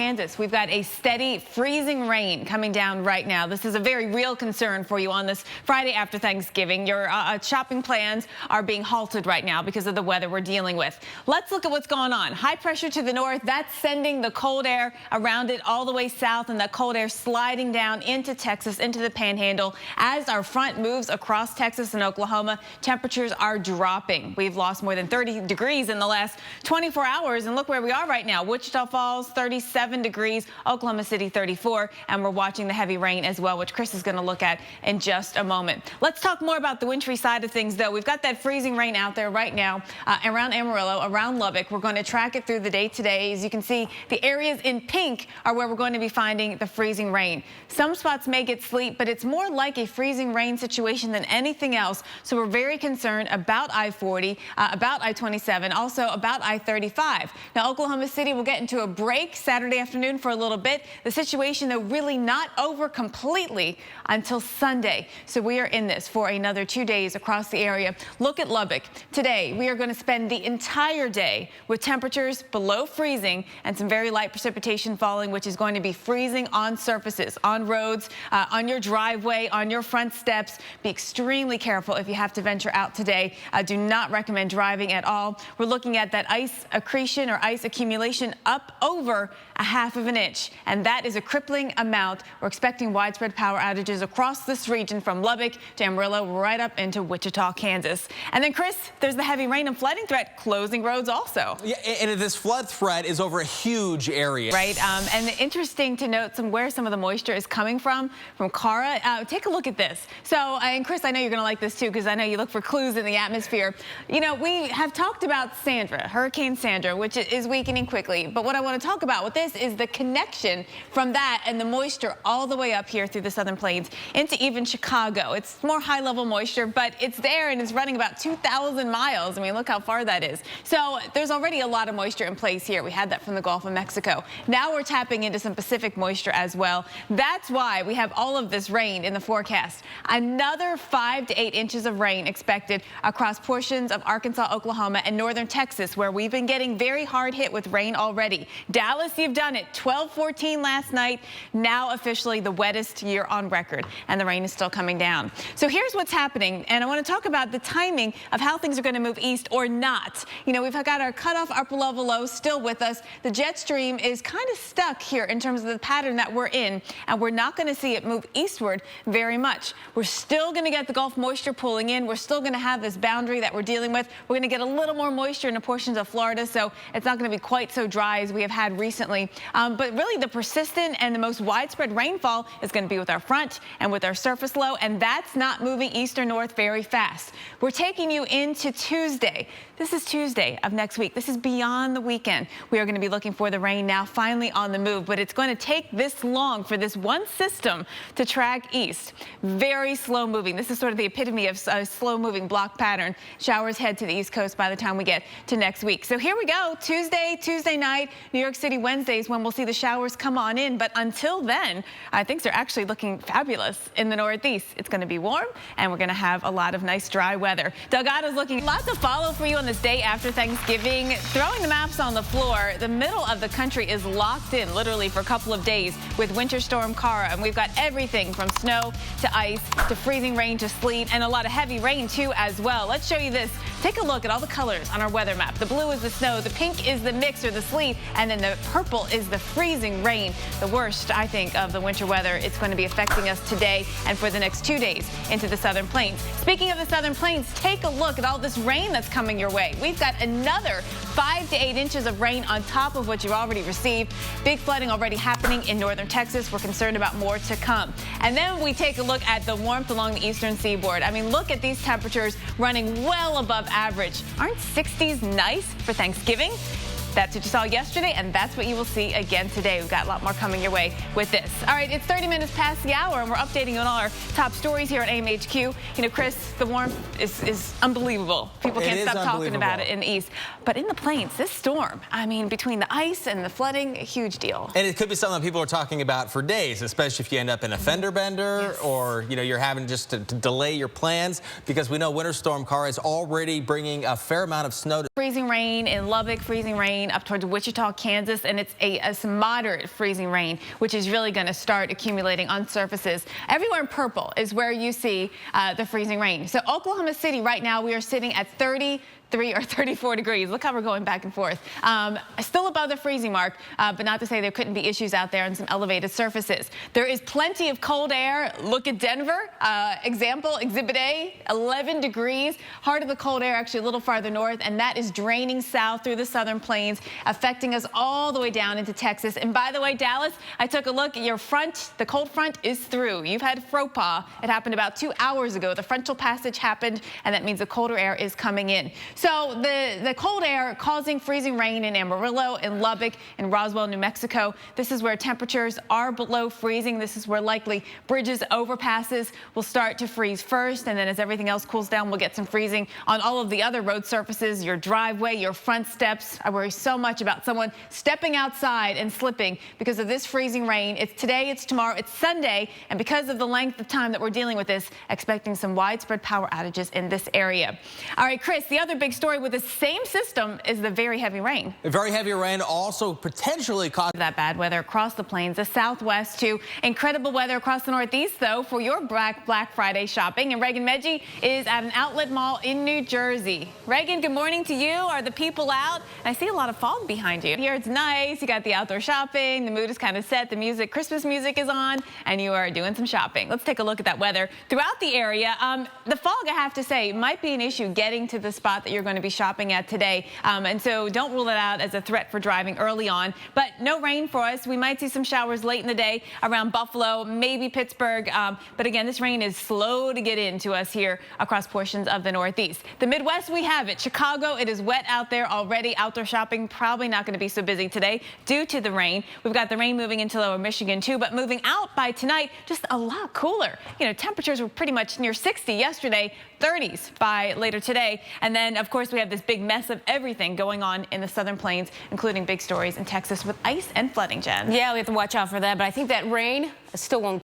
Kansas, we've got a steady freezing rain coming down right now. This is a very real concern for you on this Friday after Thanksgiving. Your shopping plans are being halted right now because of the weather we're dealing with. Let's look at what's going on. High pressure to the north, that's sending the cold air around it all the way south, and that cold air sliding down into Texas, into the panhandle. As our front moves across Texas and Oklahoma, temperatures are dropping. We've lost more than 30 degrees in the last 24 hours, and look where we are right now. Wichita Falls, 37 degrees, Oklahoma City 34, and we're watching the heavy rain as well, which Chris is going to look at in just a moment. Let's talk more about the wintry side of things, though. We've got that freezing rain out there right now around Amarillo, around Lubbock. We're going to track it through the day today. As you can see, the areas in pink are where we're going to be finding the freezing rain. Some spots may get sleet, but it's more like a freezing rain situation than anything else. So we're very concerned about I-40, about I-27, also about I-35. Now, Oklahoma City will get into a break Saturday afternoon for a little bit. The situation, though, really not over completely until Sunday. So we are in this for another 2 days across the area. Look at Lubbock. Today, we are going to spend the entire day with temperatures below freezing and some very light precipitation falling, which is going to be freezing on surfaces, on roads, on your driveway, on your front steps. Be extremely careful if you have to venture out today. I do not recommend driving at all. We're looking at that ice accretion or ice accumulation up over a half of an inch, and that is a crippling amount. We're expecting widespread power outages across this region from Lubbock to Amarillo right up into Wichita, Kansas. And then, Chris, there's the heavy rain and flooding threat closing roads also. Yeah, and this flood threat is over a huge area. Right, and interesting to note where some of the moisture is coming from Cara. Take a look at this. So, and Chris, I know you're going to like this too, because I know you look for clues in the atmosphere. You know, we have talked about Sandra, Hurricane Sandra, which is weakening quickly. But what I want to talk about with this is the connection from that and the moisture all the way up here through the southern plains into even Chicago. It's more high-level moisture, but it's there and it's running about 2,000 miles. I mean, look how far that is. So there's already a lot of moisture in place here. We had that from the Gulf of Mexico. Now we're tapping into some Pacific moisture as well. That's why we have all of this rain in the forecast. Another 5 to 8 inches of rain expected across portions of Arkansas, Oklahoma, and northern Texas, where we've been getting very hard hit with rain already. Dallas, you've done it. 12-14 last night. Now officially the wettest year on record, and the rain is still coming down. So here's what's happening, and I want to talk about the timing of how things are going to move east or not. You know, we've got our cutoff upper level low still with us. The jet stream is kind of stuck here in terms of the pattern that we're in, and we're not going to see it move eastward very much. We're still going to get the Gulf moisture pulling in. We're still going to have this boundary that we're dealing with. We're going to get a little more moisture into portions of Florida, so it's not going to be quite so dry as we have had recently. But really the persistent and the most widespread rainfall is going to be with our front and with our surface low, and that's not moving east or north very fast. We're taking you into Tuesday. This is Tuesday of next week. This is beyond the weekend. We are going to be looking for the rain now finally on the move, but it's going to take this long for this one system to track east. Very slow moving. This is sort of the epitome of a slow moving block pattern. Showers head to the East Coast by the time we get to next week. So here we go. Tuesday night, New York City, Wednesdays when we'll see the showers come on in. But until then, things are actually looking fabulous in the Northeast. It's going to be warm, and we're going to have a lot of nice dry weather. Doug Otto's looking lots to follow for you on this day after Thanksgiving. Throwing the maps on the floor, the middle of the country is locked in literally for a couple of days with Winter Storm Cara, and we've got everything from snow to ice to freezing rain to sleet, and a lot of heavy rain too as well. Let's show you this. Take a look at all the colors on our weather map. The blue is the snow, the pink is the mix or the sleet, and then the purple is the freezing rain. The worst, I think, of the winter weather. It's going to be affecting us today and for the next 2 days into the southern plains. Speaking of the southern plains, take a look at all this rain that's coming your way. We've got another 5 to 8 inches of rain on top of what you've already received. Big flooding already happening in northern Texas. We're concerned about more to come. And then we take a look at the warmth along the eastern seaboard. I mean, look at these temperatures running well above average. Aren't 60s nice for Thanksgiving? That's what you saw yesterday, and that's what you will see again today. We've got a lot more coming your way with this. All right, it's 30 minutes past the hour, and we're updating on all our top stories here at AMHQ. You know, Chris, the warmth is unbelievable. People can't stop talking about it in the east. But in the plains, this storm, I mean, between the ice and the flooding, a huge deal. And it could be something that people are talking about for days, especially if you end up in a fender bender or, you know, you're having just to delay your plans, because we know Winter Storm Cara is already bringing a fair amount of snow. Freezing rain in Lubbock, freezing rain rain up towards Wichita, Kansas, and it's a moderate freezing rain, which is really going to start accumulating on surfaces. Everywhere in purple is where you see the freezing rain. So Oklahoma City right now, we are sitting at 33 or 34 degrees. Look how we're going back and forth. Still above the freezing mark, but not to say there couldn't be issues out there on some elevated surfaces. There is plenty of cold air. Look at Denver. Example, Exhibit A, 11 degrees. Heart of the cold air actually a little farther north, and that is draining south through the southern plains, affecting us all the way down into Texas. And by the way, Dallas, I took a look at your front. The cold front is through. You've had fropa. It happened about 2 hours ago. The frontal passage happened, and that means the colder air is coming in. So the cold air causing freezing rain in Amarillo, in Lubbock, in Roswell, New Mexico. This is where temperatures are below freezing. This is where likely bridges, overpasses will start to freeze first, and then as everything else cools down, we'll get some freezing on all of the other road surfaces, your driveway, your front steps. I worry so much about someone stepping outside and slipping because of this freezing rain. It's today, it's tomorrow, it's Sunday, and because of the length of time that we're dealing with this, expecting some widespread power outages in this area. All right, Chris, the other big story with the same system is the very heavy rain. Very heavy rain also potentially caused that bad weather across the plains, the southwest too. Incredible weather across the northeast though for your Black Friday shopping. And Reagan Medji is at an outlet mall in New Jersey. Reagan, good morning to you. Are the people out? I see a lot of fog behind you. Here it's nice. You got the outdoor shopping. The mood is kind of set. The music, Christmas music is on, and you are doing some shopping. Let's take a look at that weather throughout the area. The fog, I have to say, might be an issue getting to the spot that you're going to be shopping at today. And so don't rule it out as a threat for driving early on. But no rain for us. We might see some showers late in the day around Buffalo, maybe Pittsburgh. But again, this rain is slow to get into us here across portions of the Northeast. The Midwest, we have it. Chicago, it is wet out there already. Outdoor shopping probably not going to be so busy today due to the rain. We've got the rain moving into lower Michigan too, but moving out by tonight, just a lot cooler. You know, temperatures were pretty much near 60 yesterday, 30s by later today. And then, of course, we have this big mess of everything going on in the southern plains, including big stories in Texas with ice and flooding, Jen. Yeah, we have to watch out for that, but I think that rain still won't